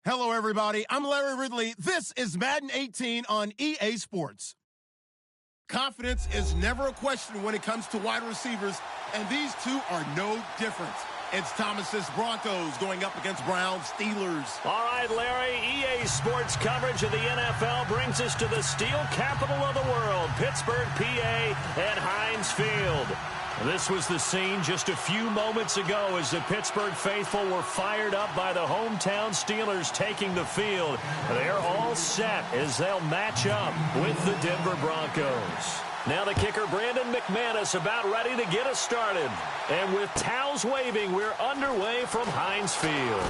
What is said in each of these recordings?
Hello, everybody. I'm Larry Ridley. This is Madden 18 on EA Sports. Confidence is never a question when it comes to wide receivers, and these two are no different. It's Thomas's Broncos going up against Browns Steelers. All right, Larry, EA Sports coverage of the NFL brings us to the steel capital of the world, Pittsburgh, PA, at Heinz Field. This was the scene just a few moments ago as the Pittsburgh faithful were fired up by the hometown Steelers taking the field. They're all set as they'll match up with the Denver Broncos. Now the kicker, Brandon McManus, about ready to get us started. And with towels waving, we're underway from Heinz Field.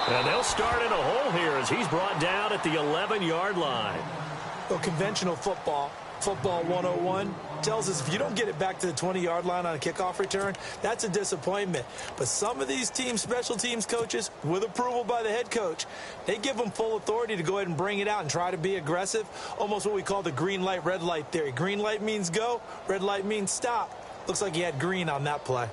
And they'll start in a hole here as he's brought down at the 11-yard line. Well, conventional football 101, tells us if you don't get it back to the 20-yard line on a kickoff return, that's a disappointment. But some of these teams, special teams coaches, with approval by the head coach, they give them full authority to go ahead and bring it out and try to be aggressive, almost what we call the green light, red light theory. Green light means go, red light means stop. Looks like he had green on that play.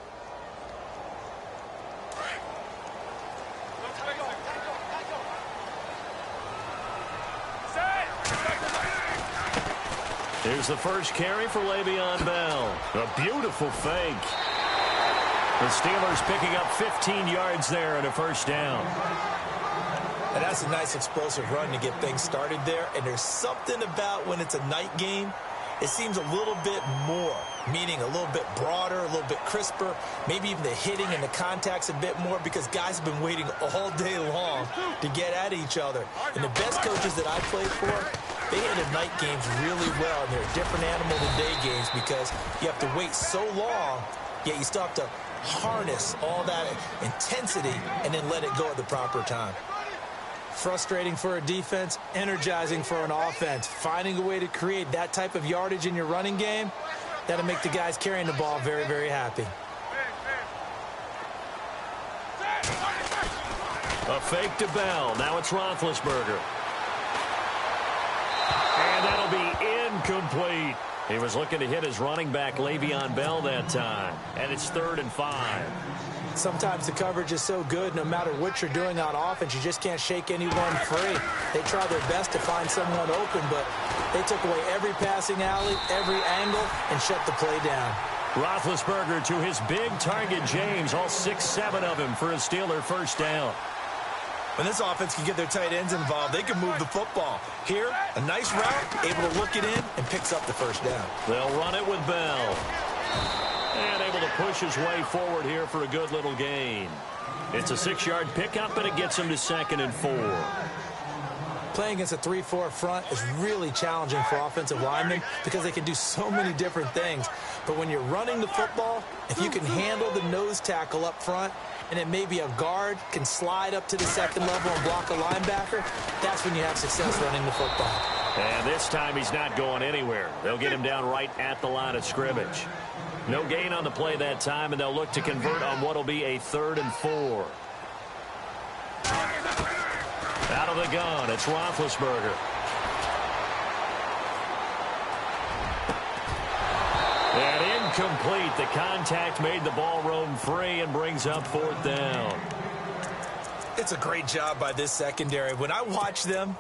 Here's the first carry for Le'Veon Bell. A beautiful fake. The Steelers picking up 15 yards there and a first down. And that's a nice explosive run to get things started there. And there's something about when it's a night game, it seems a little bit more, meaning a little bit broader, a little bit crisper, maybe even the hitting and the contact's a bit more because guys have been waiting all day long to get at each other. And the best coaches that I played for, they handle night games really well, and they're a different animal than day games because you have to wait so long, yet you still have to harness all that intensity and then let it go at the proper time. Frustrating for a defense, energizing for an offense. Finding a way to create that type of yardage in your running game, that'll make the guys carrying the ball very, very happy. A fake to Bell. Now it's Roethlisberger. And that'll be incomplete. He was looking to hit his running back, Le'Veon Bell, that time. And it's 3rd and 5. Sometimes the coverage is so good, no matter what you're doing on offense, you just can't shake anyone free. They try their best to find someone open, but they took away every passing alley, every angle, and shut the play down. Roethlisberger to his big target, James, all 6-7 of him for a Steeler first down. When this offense can get their tight ends involved, they can move the football. Here, a nice route, able to look it in, and picks up the first down. They'll run it with Bell. And able to push his way forward here for a good little gain. It's a 6-yard pickup, and it gets him to 2nd and 4. Playing against a 3-4 front is really challenging for offensive linemen because they can do so many different things. But when you're running the football, if you can handle the nose tackle up front, and then maybe a guard can slide up to the 2nd level and block a linebacker, that's when you have success running the football. And this time he's not going anywhere. They'll get him down right at the line of scrimmage. No gain on the play that time, and they'll look to convert on what will be a 3rd and 4. Out of the gun, it's Roethlisberger. And incomplete. The contact made the ball roam free and brings up 4th down. It's a great job by this secondary. When I watch them,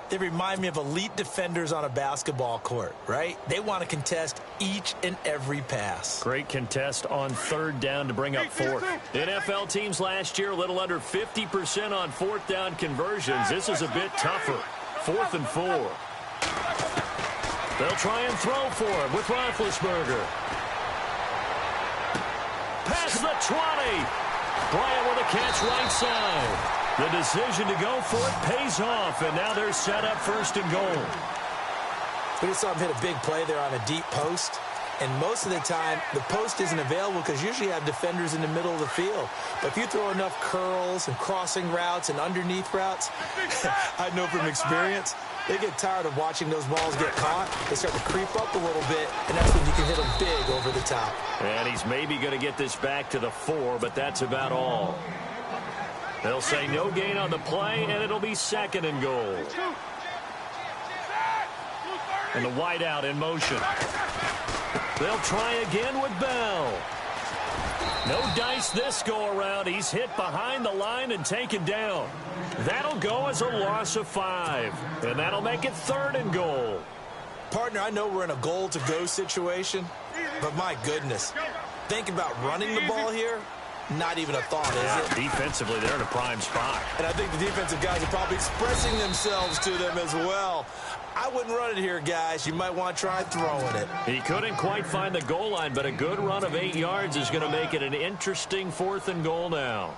they remind me of elite defenders on a basketball court, right? They want to contest each and every pass. Great contest on 3rd down to bring up 4th. NFL teams last year, a little under 50% on 4th down conversions. This is a bit tougher. 4th and 4. They'll try and throw for him with Roethlisberger. Past the 20. Bryant with a catch right side. The decision to go for it pays off, and now they're set up 1st and goal. We just saw him hit a big play there on a deep post, and most of the time, the post isn't available because usually you have defenders in the middle of the field. But if you throw enough curls and crossing routes and underneath routes, I know from experience, they get tired of watching those balls get caught. They start to creep up a little bit, and that's when you can hit them big over the top. And he's maybe going to get this back to the 4, but that's about all. They'll say no gain on the play, and it'll be 2nd and goal. And the wideout in motion. They'll try again with Bell. No dice this go-around. He's hit behind the line and taken down. That'll go as a loss of 5. And that'll make it 3rd and goal. Partner, I know we're in a goal-to-go situation, but my goodness. Think about running the ball here. Not even a thought, is it? Defensively, they're in a prime spot. And I think the defensive guys are probably expressing themselves to them as well. I wouldn't run it here, guys. You might want to try throwing it. He couldn't quite find the goal line, but a good run of 8 yards is going to make it an interesting 4th and goal now.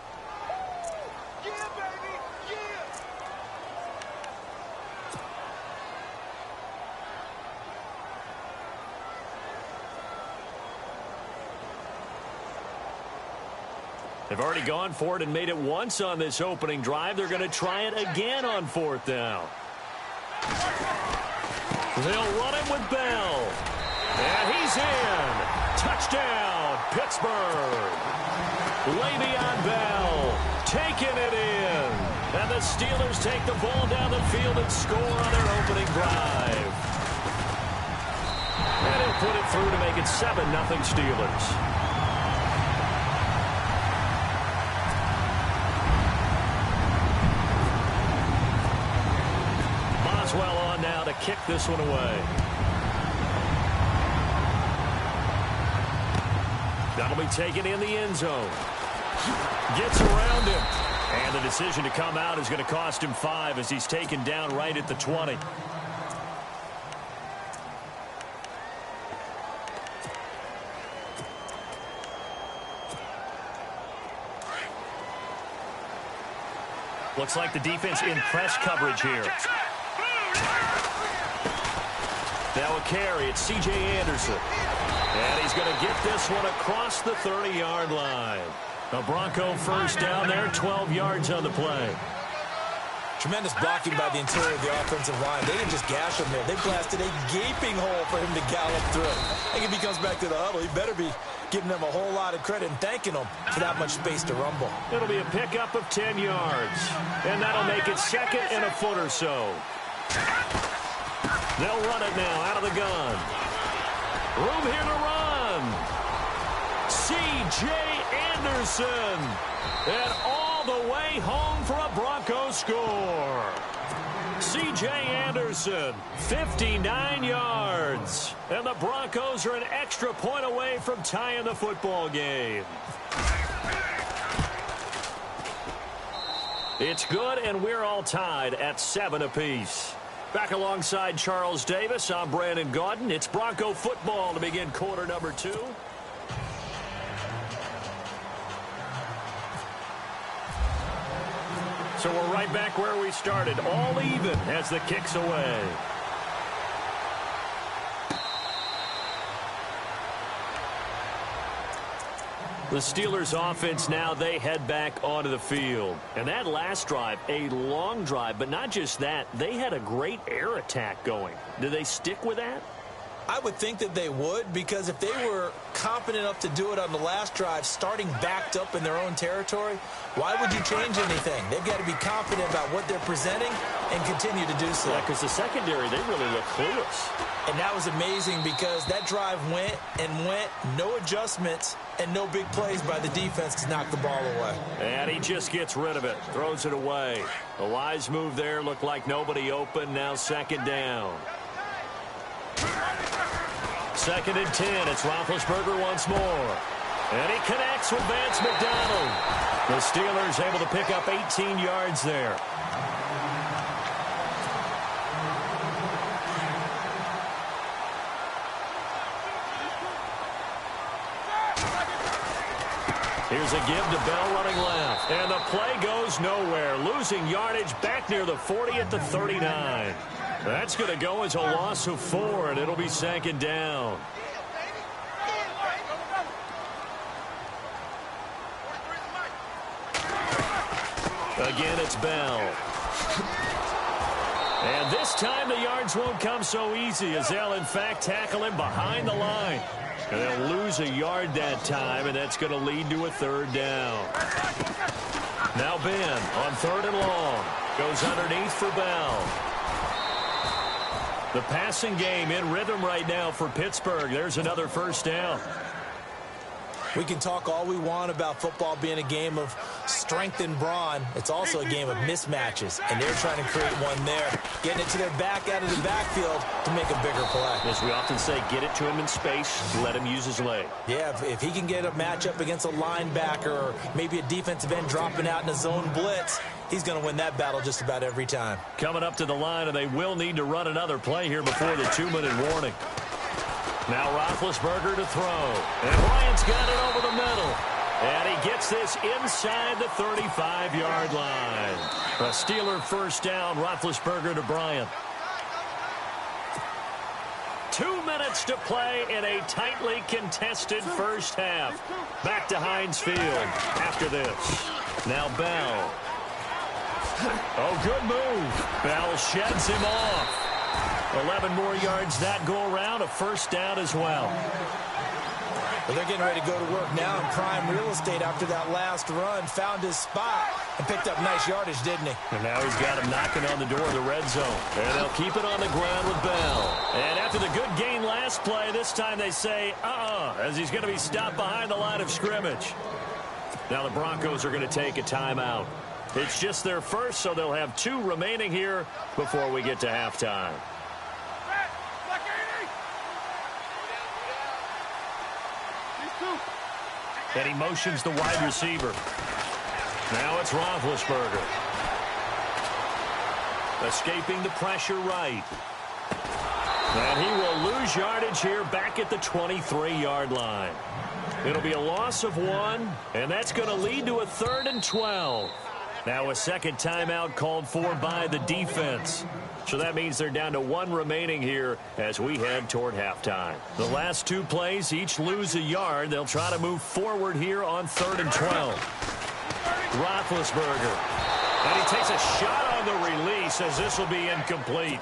They've already gone for it and made it once on this opening drive. They're going to try it again on 4th down. They'll run it with Bell. And he's in. Touchdown, Pittsburgh. Le'Veon Bell taking it in. And the Steelers take the ball down the field and score on their opening drive. And he'll put it through to make it 7-0 Steelers. Well on now to kick this one away. That'll be taken in the end zone. Gets around him. And the decision to come out is going to cost him 5 as he's taken down right at the 20. Looks like the defense in press coverage here. Now a carry. It's C.J. Anderson. And he's going to get this one across the 30-yard line. A Bronco first down there, 12 yards on the play. Tremendous blocking by the interior of the offensive line. They didn't just gash him there. They blasted a gaping hole for him to gallop through. I think if he comes back to the huddle, he better be giving them a whole lot of credit and thanking them for that much space to rumble. It'll be a pickup of 10 yards. And that'll make it 2nd and a foot or so. They'll run it now out of the gun. Room here to run. C.J. Anderson. And all the way home for a Bronco score. C.J. Anderson, 59 yards. And the Broncos are an extra point away from tying the football game. It's good, and we're all tied at 7 apiece. Back alongside Charles Davis, I'm Brandon Gaudin. It's Bronco football to begin quarter number 2. So we're right back where we started, all even as the kick's away. The Steelers offense now, they head back onto the field. And that last drive, a long drive, but not just that, they had a great air attack going. Do they stick with that? I would think that they would, because if they were confident enough to do it on the last drive, starting backed up in their own territory, why would you change anything? They've got to be confident about what they're presenting and continue to do so. Yeah, because the secondary, they really look clueless. And that was amazing because that drive went and went, no adjustments, and no big plays by the defense to knock the ball away. And he just gets rid of it, throws it away. A wise move there, looked like nobody open, now 2nd down. 2nd and 10, it's Roethlisberger once more. And he connects with Vance McDonald. The Steelers able to pick up 18 yards there. Here's a give to Bell running left. And the play goes nowhere. Losing yardage back near the 40 at the 39. That's going to go as a loss of 4, and it'll be 2nd down. Again, it's Bell. And this time the yards won't come so easy as they'll, in fact, tackle him behind the line. And they'll lose a yard that time, and that's going to lead to a 3rd down. Now Ben on 3rd and long. Goes underneath for Bell. The passing game in rhythm right now for Pittsburgh. There's another 1st down. We can talk all we want about football being a game of strength and brawn. It's also a game of mismatches, and they're trying to create one there, getting it to their back out of the backfield to make a bigger play. As we often say, get it to him in space, let him use his leg. Yeah, if he can get a matchup against a linebacker or maybe a defensive end dropping out in a zone blitz, he's going to win that battle just about every time. Coming up to the line, and they will need to run another play here before the 2-minute warning. Now Roethlisberger to throw. And Bryant's got it over the middle. And he gets this inside the 35-yard line. A Steeler first down, Roethlisberger to Bryant. 2 minutes to play in a tightly contested first half. Back to Heinz Field after this. Now Bell. Oh, good move. Bell sheds him off. 11 more yards that go around, a first down as well. Well, they're getting ready to go to work now in prime real estate after that last run. Found his spot and picked up nice yardage, didn't he? And now he's got him knocking on the door of the red zone. And they'll keep it on the ground with Bell. And after the good gain last play, this time they say, as he's going to be stopped behind the line of scrimmage. Now the Broncos are going to take a timeout. It's just their first, so they'll have 2 remaining here before we get to halftime. And he motions the wide receiver. Now it's Roethlisberger. Escaping the pressure right. And he will lose yardage here back at the 23-yard line. It'll be a loss of 1, and that's going to lead to a 3rd and 12. Now a second timeout called for by the defense. So that means they're down to 1 remaining here as we head toward halftime. The last 2 plays each lose a yard. They'll try to move forward here on 3rd and 12. Roethlisberger. And he takes a shot on the release as this will be incomplete.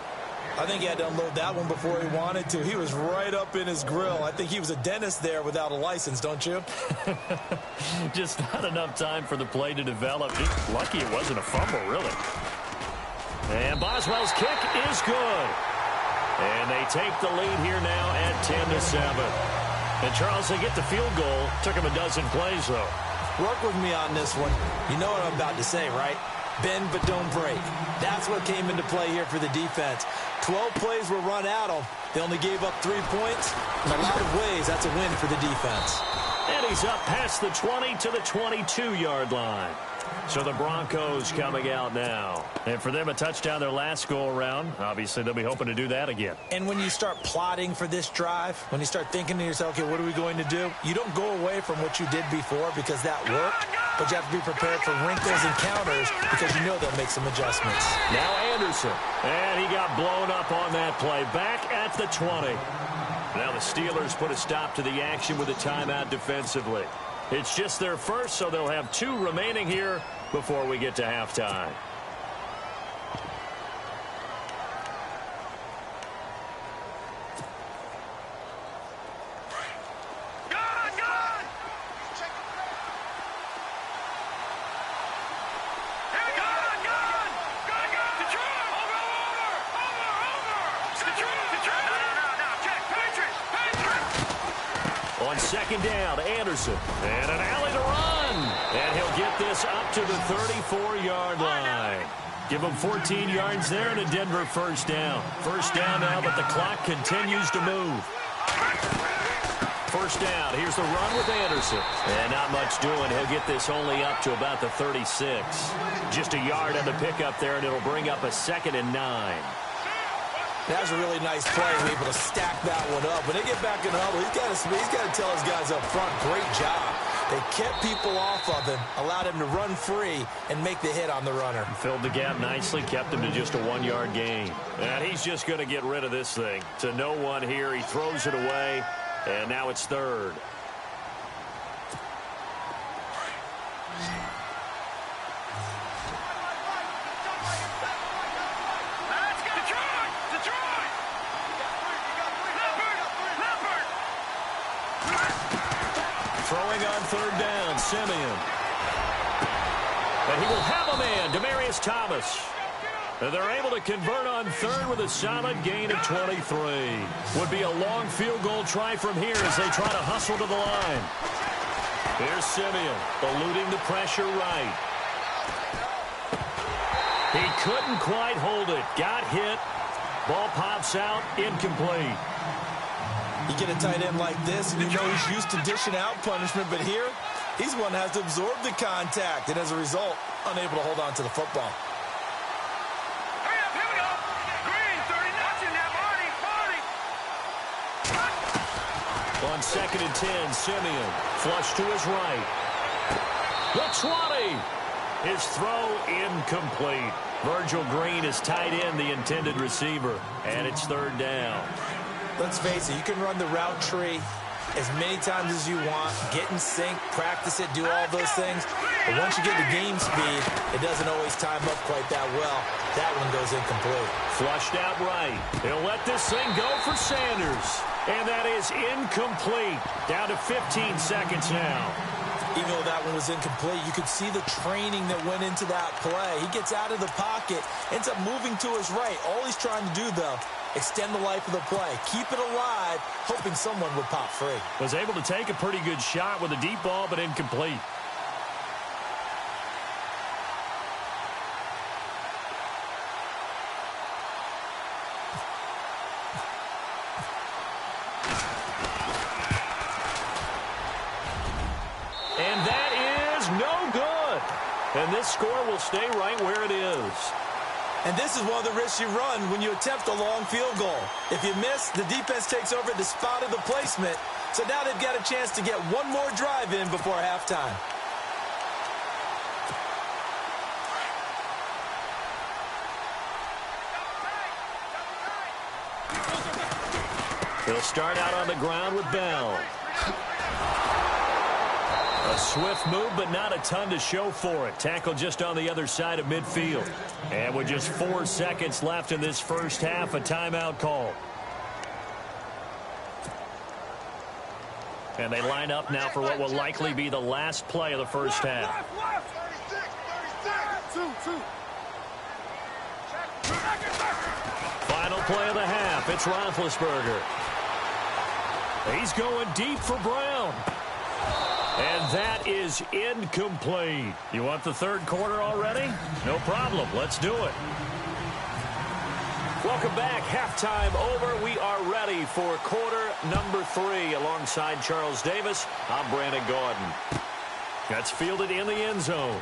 I think he had to unload that one before he wanted to. He was right up in his grill. I think he was a dentist there without a license, don't you? Just not enough time for the play to develop. Just lucky it wasn't a fumble, really. And Boswell's kick is good. And they take the lead here now at 10-7. And Charles, they get the field goal. Took him a dozen plays, though. Work with me on this one. You know what I'm about to say, right? Bend but don't break. That's what came into play here for the defense. 12 plays were run at them. They only gave up 3 points. In a lot of ways, that's a win for the defense. And he's up past the 20 to the 22-yard line. So the Broncos coming out now. And for them, a touchdown their last go-around. Obviously, they'll be hoping to do that again. And when you start plotting for this drive, when you start thinking to yourself, okay, what are we going to do? You don't go away from what you did before because that worked, but you have to be prepared for wrinkles and counters because you know they'll make some adjustments. Now Anderson. And he got blown up on that play. Back at the 20. Now the Steelers put a stop to the action with a timeout defensively. It's just their first, so they'll have 2 remaining here before we get to halftime. On second down, Anderson. And an alley to run. And he'll get this up to the 34-yard line. Give him 14 yards there and a Denver first down. First down now, but the clock continues to move. First down. Here's the run with Anderson. And not much doing. He'll get this only up to about the 36. Just a yard on the pickup there, and it'll bring up a 2nd and 9. That was a really nice play, able to stack that one up. When they get back in the huddle, he's got to tell his guys up front, great job. They kept people off of him, allowed him to run free, and make the hit on the runner. Filled the gap nicely, kept him to just a 1-yard gain. And he's just going to get rid of this thing. To no one here, he throws it away, and now it's 3rd. Throwing on 3rd down, Simeon. And he will have a man, Demaryius Thomas. And they're able to convert on 3rd with a solid gain of 23. Would be a long field goal try from here as they try to hustle to the line. Here's Simeon, eluding the pressure right. He couldn't quite hold it. Got hit. Ball pops out, incomplete. You get a tight end like this, and you know he's used to dishing out punishment, but here, he's one that has to absorb the contact, and as a result, unable to hold on to the football. Hurry up, here we go. Green, 30, watching that, Marty. On 2nd and 10, Simeon, flush to his right. The 20. His throw incomplete. Virgil Green is tied in the intended receiver, and it's 3rd down. Let's face it, you can run the route tree as many times as you want, get in sync, practice it, do all those things. But once you get the game speed, it doesn't always time up quite that well. That one goes incomplete. Flushed out right. He'll let this thing go for Sanders. And that is incomplete. Down to 15 seconds now. Even though that one was incomplete, you could see the training that went into that play. He gets out of the pocket, ends up moving to his right. All he's trying to do, though, extend the life of the play. Keep it alive, hoping someone would pop free. Was able to take a pretty good shot with a deep ball, but incomplete. And that is no good. And this score will stay right where it is. And this is one of the risks you run when you attempt a long field goal. If you miss, the defense takes over the spot of the placement. So now they've got a chance to get one more drive in before halftime. He'll start out on the ground with Bell. A swift move, but not a ton to show for it. Tackle just on the other side of midfield. And with just 4 seconds left in this first half, a timeout call. And they line up now for what will likely be the last play of the first half. 36. Final play of the half. It's Roethlisberger. He's going deep for Brown. And that is incomplete. You want the third quarter already? No problem. Let's do it. Welcome back. Halftime over. We are ready for quarter number 3 alongside Charles Davis. I'm Brandon Gaudin. That's fielded in the end zone.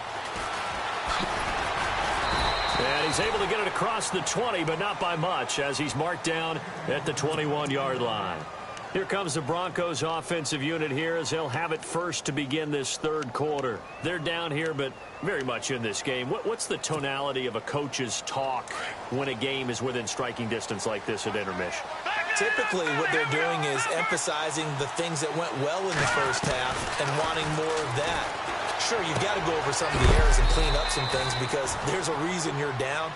And he's able to get it across the 20, but not by much, as he's marked down at the 21-yard line. Here comes the Broncos offensive unit here as they'll have it first to begin this third quarter. They're down here, but very much in this game. What's the tonality of a coach's talk when a game is within striking distance like this at intermission? Typically, what they're doing is emphasizing the things that went well in the first half and wanting more of that. Sure, you've got to go over some of the errors and clean up some things because there's a reason you're down.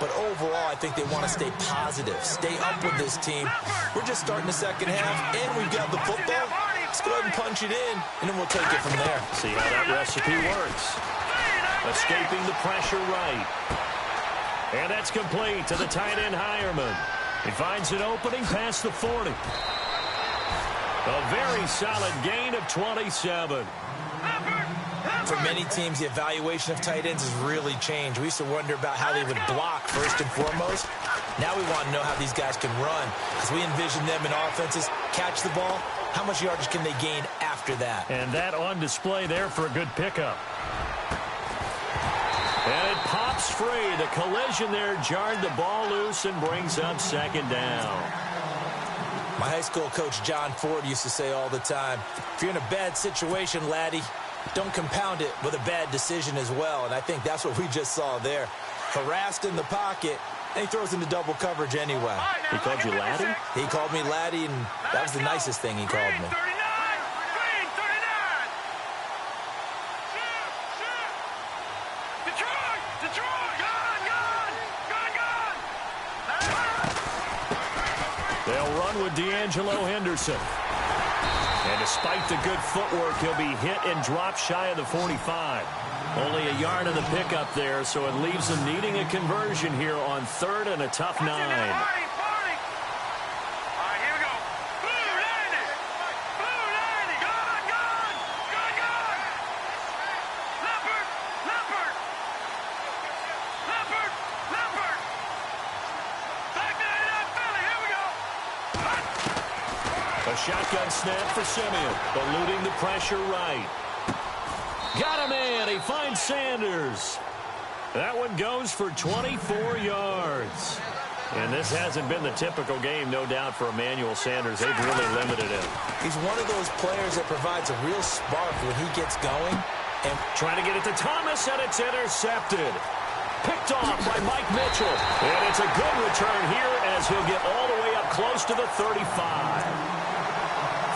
But overall, I think they want to stay positive, stay up with this team. We're just starting the second half, and we've got the football. Let's go ahead and punch it in, and then we'll take it from there. See how that recipe works. Escaping the pressure right. And that's complete to the tight end Hireman. He finds an opening past the 40. A very solid gain of 27. For many teams, the evaluation of tight ends has really changed. We used to wonder about how they would block first and foremost. Now we want to know how these guys can run because we envision them in offenses catch the ball. How much yardage can they gain after that? And that on display there for a good pickup. And it pops free. The collision there jarred the ball loose and brings up second down. My high school coach John Ford used to say all the time, if you're in a bad situation, laddie, don't compound it with a bad decision as well. And I think that's what we just saw there. Harassed in the pocket, and he throws into double coverage anyway. He called you laddie? He called me laddie, and that was the nicest thing he called me. They'll run with D'Angelo Henderson. And despite the good footwork, he'll be hit and dropped shy of the 45. Only a yard of the pickup there, so it leaves them needing a conversion here on third and a tough 9. A shotgun snap for Simeon, eluding the pressure right. Got him in. He finds Sanders. That one goes for 24 yards. And this hasn't been the typical game, no doubt, for Emmanuel Sanders. They've really limited him. He's one of those players that provides a real spark when he gets going. And trying to get it to Thomas, and it's intercepted. Picked off by Mike Mitchell. And it's a good return here as he'll get all the way up close to the 35.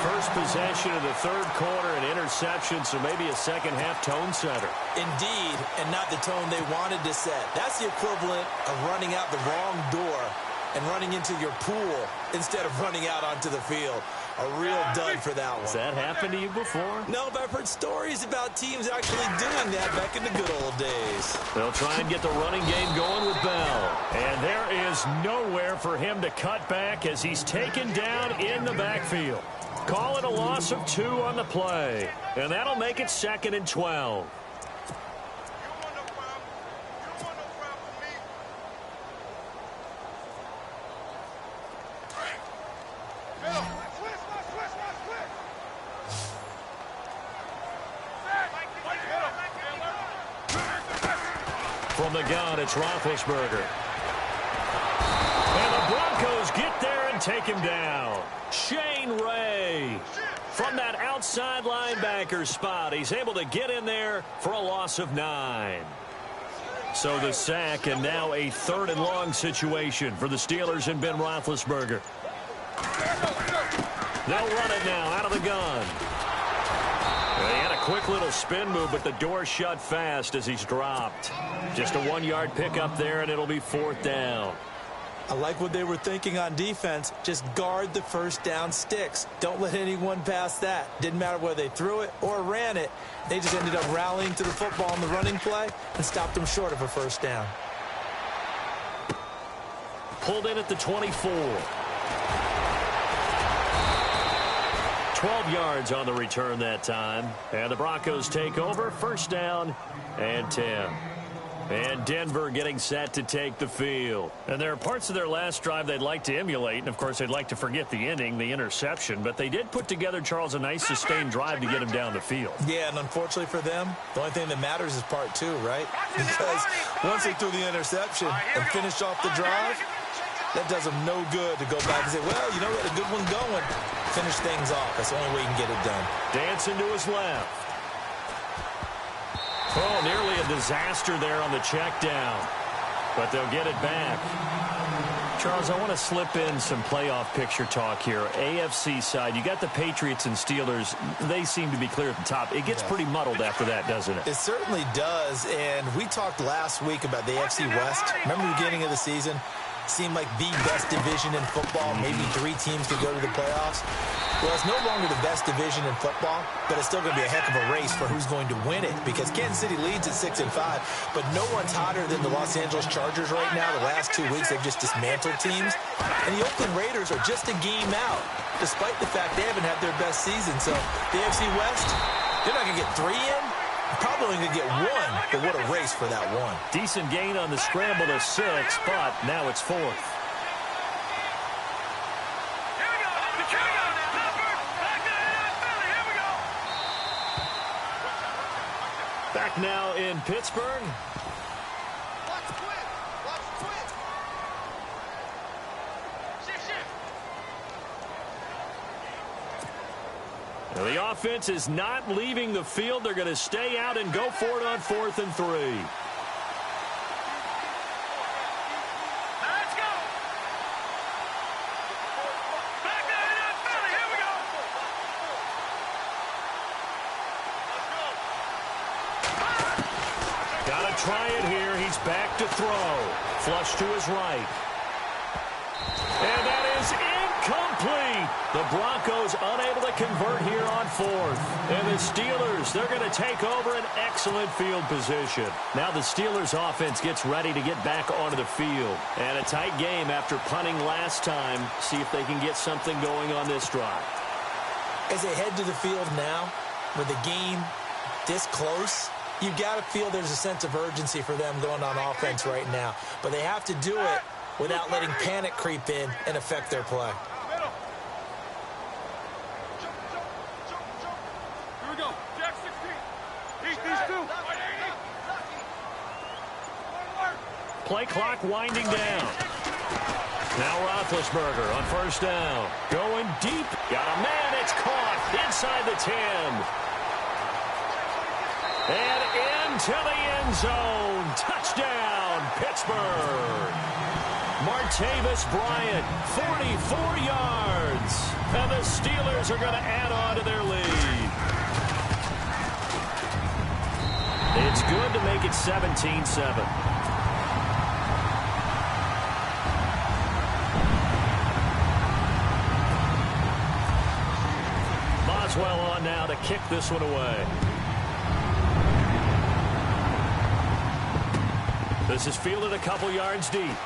First possession of the third quarter, an interception, so maybe a second-half tone setter. Indeed, and not the tone they wanted to set. That's the equivalent of running out the wrong door and running into your pool instead of running out onto the field. A real dud for that one. Has that happened to you before? No, but I've heard stories about teams actually doing that back in the good old days. They'll try and get the running game going with Bell. And there is nowhere for him to cut back as he's taken down in the backfield. Call it a loss of 2 on the play. And that'll make it 2nd and 12. From the gun, it's Roethlisberger. And the Broncos get there and take him down. Shane Ray, from that outside linebacker spot, he's able to get in there for a loss of 9. So the sack, and now a 3rd and long situation for the Steelers and Ben Roethlisberger. They'll run it now out of the gun. They had a quick little spin move, but the door shut fast as he's dropped. Just a 1-yard pickup there, and it'll be 4th down. I like what they were thinking on defense. Just guard the first down sticks. Don't let anyone pass that. Didn't matter whether they threw it or ran it. They just ended up rallying to the football on the running play and stopped them short of a first down. Pulled in at the 24. 12 yards on the return that time. And the Broncos take over. 1st down and 10. And Denver getting set to take the field. And there are parts of their last drive they'd like to emulate. And, of course, they'd like to forget the inning, the interception. But they did put together, Charles, a nice sustained drive to get him down the field. Yeah, and unfortunately for them, the only thing that matters is part 2, right? Because once they threw the interception and finished off the drive, that does them no good to go back and say, well, you know what, a good one going. Finish things off. That's the only way you can get it done. Dancing to his left. Oh, nearly a disaster there on the check down. But they'll get it back. Charles, I want to slip in some playoff picture talk here. AFC side, you got the Patriots and Steelers. They seem to be clear at the top. It gets pretty muddled after that, doesn't it? It certainly does. And we talked last week about the AFC West. Remember the beginning of the season? Seemed like the best division in football. Maybe 3 teams could go to the playoffs. Well, it's no longer the best division in football, but it's still going to be a heck of a race for who's going to win it because Kansas City leads at 6-5, but no one's hotter than the Los Angeles Chargers right now. The last 2 weeks, they've just dismantled teams. And the Oakland Raiders are just a game out, despite the fact they haven't had their best season. So the AFC West, they're not going to get 3 in. Probably only going to get 1, but what a race for that 1. Decent gain on the scramble to 6, but now it's 4th. Back now in Pittsburgh. The offense is not leaving the field. They're going to stay out and go for it on 4th and 3. Let's go. Back there in Philly. Here we go. Let's go. Got to try it here. He's back to throw. Flush to his right. And that is incomplete. The Broncos unable to convert here on 4th. And the Steelers, they're going to take over an excellent field position. Now the Steelers offense gets ready to get back onto the field. And a tight game after punting last time. See if they can get something going on this drive. As they head to the field now, with the game this close, you've got to feel there's a sense of urgency for them going on offense right now. But they have to do it without letting panic creep in and affect their play. Play clock winding down. Now Roethlisberger on first down. Going deep. Got a man. It's caught inside the 10. And into the end zone. Touchdown, Pittsburgh. Martavis Bryant, 44 yards. And the Steelers are going to add on to their lead. It's good to make it 17-7. Boswell on now to kick this one away. This is fielded a couple yards deep.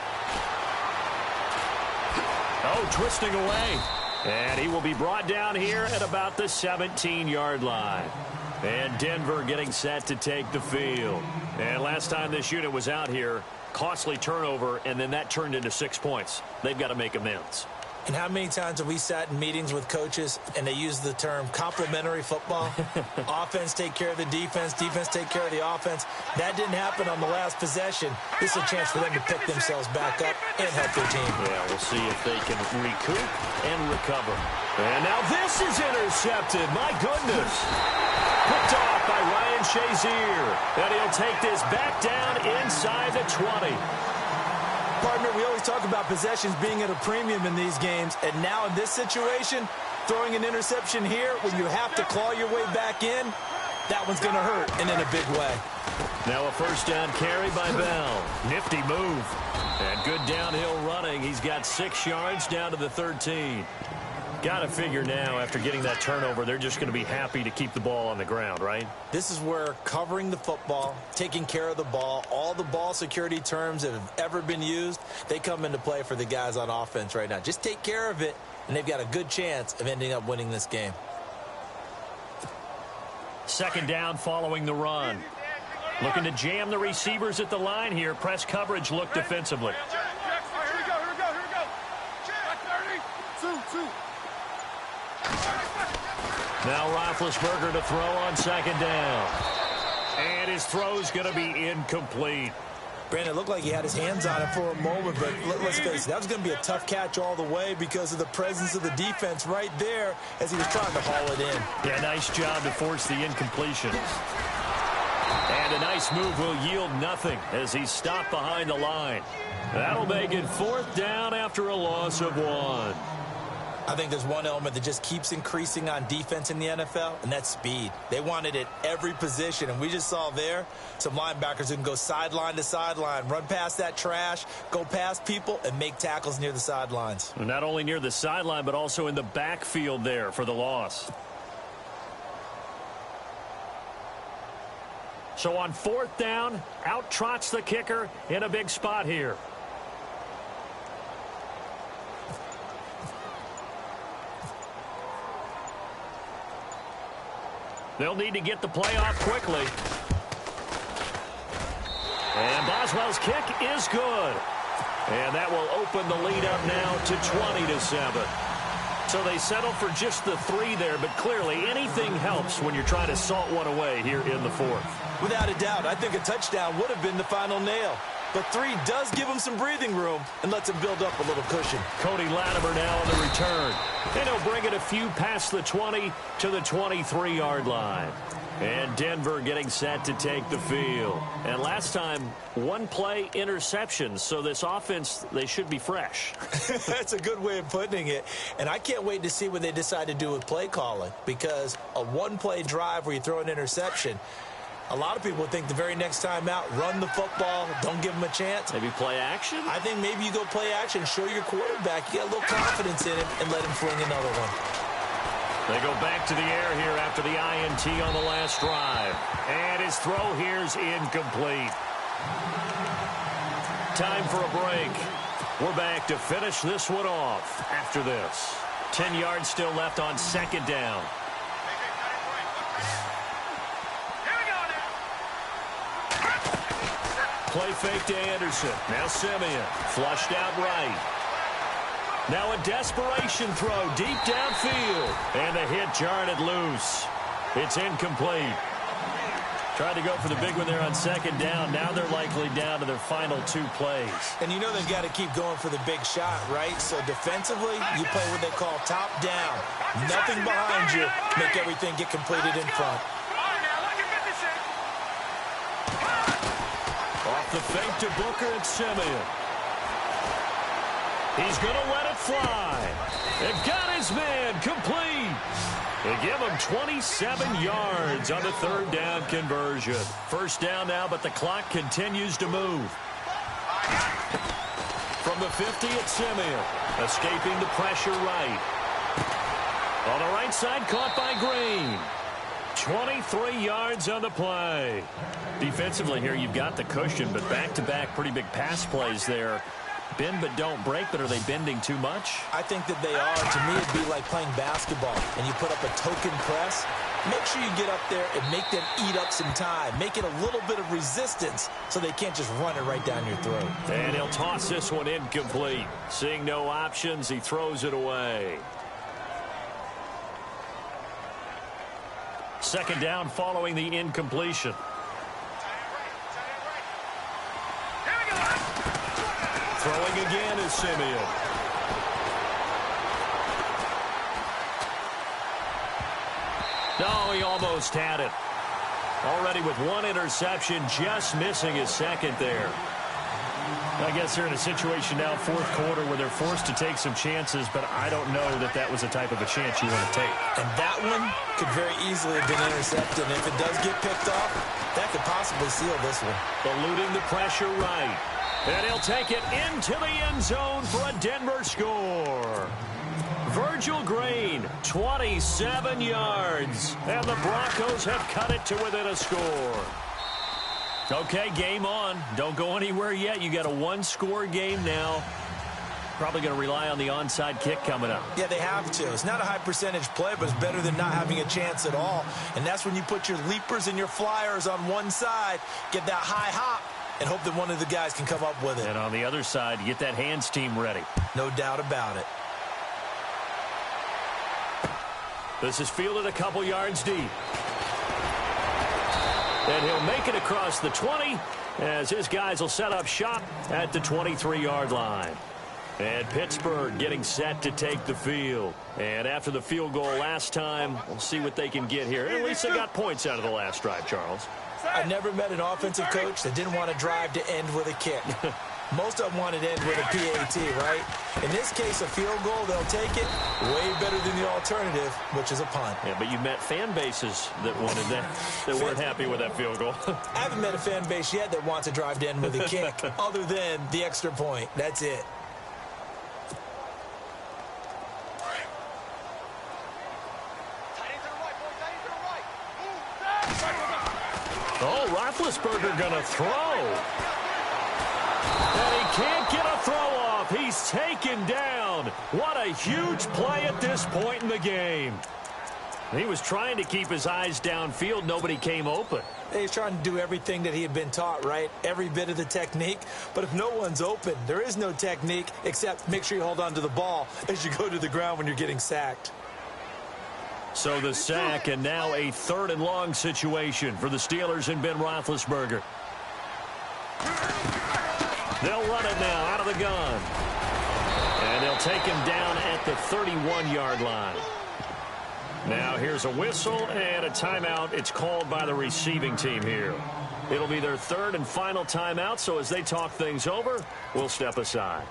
Oh, twisting away. And he will be brought down here at about the 17-yard line. And Denver getting set to take the field. And last time this unit was out here, costly turnover, and then that turned into 6 points. They've got to make amends. And how many times have we sat in meetings with coaches and they use the term complementary football? Offense take care of the defense, defense take care of the offense. That didn't happen on the last possession. This is a chance for them to pick themselves back up and help their team. Yeah, we'll see if they can recoup and recover. And now this is intercepted. My goodness. Picked off by Ryan Shazier. And he'll take this back down inside the 20. Partner, we always talk about possessions being at a premium in these games, and now in this situation, throwing an interception here when you have to claw your way back in, that one's going to hurt, and in a big way. Now a first down carry by Bell. Nifty move. And good downhill running. He's got 6 yards down to the 13. Got to figure now, after getting that turnover, they're just going to be happy to keep the ball on the ground, right? This is where covering the football, taking care of the ball, all the ball security terms that have ever been used, they come into play for the guys on offense right now. Just take care of it, and they've got a good chance of ending up winning this game. Second down following the run. Looking to jam the receivers at the line here. Press coverage look defensively. Now Roethlisberger to throw on second down. And his throw's going to be incomplete. Brandon, it looked like he had his hands on it for a moment, but let's face it, that was going to be a tough catch all the way because of the presence of the defense right there as he was trying to haul it in. Yeah, nice job to force the incompletion. And a nice move will yield nothing as he's stopped behind the line. That'll make it fourth down after a loss of 1. I think there's one element that just keeps increasing on defense in the NFL, and that's speed. They want it at every position, and we just saw there some linebackers who can go sideline to sideline, run past that trash, go past people, and make tackles near the sidelines. Not only near the sideline, but also in the backfield there for the loss. So on fourth down, out trots the kicker in a big spot here. They'll need to get the play off quickly. And Boswell's kick is good. And that will open the lead up now to 20-7. So they settle for just the 3 there, but clearly anything helps when you're trying to salt one away here in the fourth. Without a doubt, I think a touchdown would have been the final nail. But 3 does give him some breathing room and lets him build up a little cushion. Cody Latimer now on the return. And he'll bring it a few past the 20 to the 23-yard line. And Denver getting set to take the field. And last time, 1 play interceptions. So this offense, they should be fresh. That's a good way of putting it. And I can't wait to see what they decide to do with play calling. Because a 1-play drive where you throw an interception, a lot of people think the very next time out, run the football, don't give them a chance. Maybe play action? I think maybe you go play action, show your quarterback, you get a little confidence in him, and let him fling another one. They go back to the air here after the INT on the last drive. And his throw here's incomplete. Time for a break. We're back to finish this one off after this. 10 yards still left on second down. Play fake to Anderson. Now Simeon. Flushed out right. Now a desperation throw deep downfield. And the hit jarred it loose. It's incomplete. Tried to go for the big one there on second down. Now they're likely down to their final 2 plays. And you know they've got to keep going for the big shot, right? So defensively, you play what they call top down. Nothing behind you. Make everything get completed in front. Off the fake to Booker and Simeon. He's going to let it fly. It got his man complete. They give him 27 yards on the 3rd down conversion. First down now, but the clock continues to move. From the 50, it's Simeon. Escaping the pressure right. On the right side, caught by Green. 23 yards on the play. Defensively here, you've got the cushion, but back-to-back pretty big pass plays there. Bend but don't break, but are they bending too much? I think that they are. To me, it'd be like playing basketball, and you put up a token press. Make sure you get up there and make them eat up some time. Make it a little bit of resistance so they can't just run it right down your throat. And he'll toss this one incomplete. Seeing no options, he throws it away. Second down following the incompletion. Throwing again is Simeon. No, he almost had it. Already with 1 interception, just missing his second there. I guess they're in a situation now, 4th quarter, where they're forced to take some chances, but I don't know that that was the type of a chance you want to take. And that one could very easily have been intercepted. And if it does get picked off, that could possibly seal this one. Eluding the pressure right. And he'll take it into the end zone for a Denver score. Virgil Green, 27 yards. And the Broncos have cut it to within a score. Okay, game on. Don't go anywhere yet. You got a 1-score game now. Probably going to rely on the onside kick coming up. Yeah, they have to. It's not a high percentage play, but it's better than not having a chance at all. And that's when you put your leapers and your flyers on one side, get that high hop, and hope that one of the guys can come up with it. And on the other side, you get that hands team ready. No doubt about it. This is fielded a couple yards deep. And he'll make it across the 20 as his guys will set up shop at the 23-yard line. And Pittsburgh getting set to take the field. And after the field goal last time, we'll see what they can get here. At least they got points out of the last drive, Charles. I never met an offensive coach that didn't want to drive to end with a kick. Most of them want to end with a PAT, right? In this case, a field goal, they'll take it. Way better than the alternative, which is a punt. Yeah, but you've met fan bases that wanted that weren't happy with that field goal. I haven't met a fan base yet that wants to drive to end with a kick, other than the extra point. That's it. Oh, Roethlisberger going to throw. And he can't get a throw off. He's taken down. What a huge play at this point in the game. He was trying to keep his eyes downfield. Nobody came open. He's trying to do everything that he had been taught, right? Every bit of the technique. But if no one's open, there is no technique except make sure you hold on to the ball as you go to the ground when you're getting sacked. So the sack, and now a 3rd and long situation for the Steelers and Ben Roethlisberger. They'll run it now out of the gun. And they'll take him down at the 31-yard line. Now here's a whistle and a timeout. It's called by the receiving team here. It'll be their 3rd and final timeout, so as they talk things over, we'll step aside.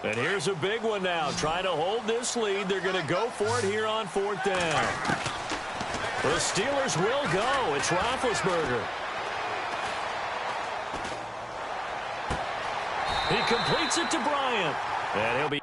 And here's a big one now. Trying to hold this lead. They're going to go for it here on 4th down. The Steelers will go. It's Roethlisberger. He completes it to Bryant. And he'll be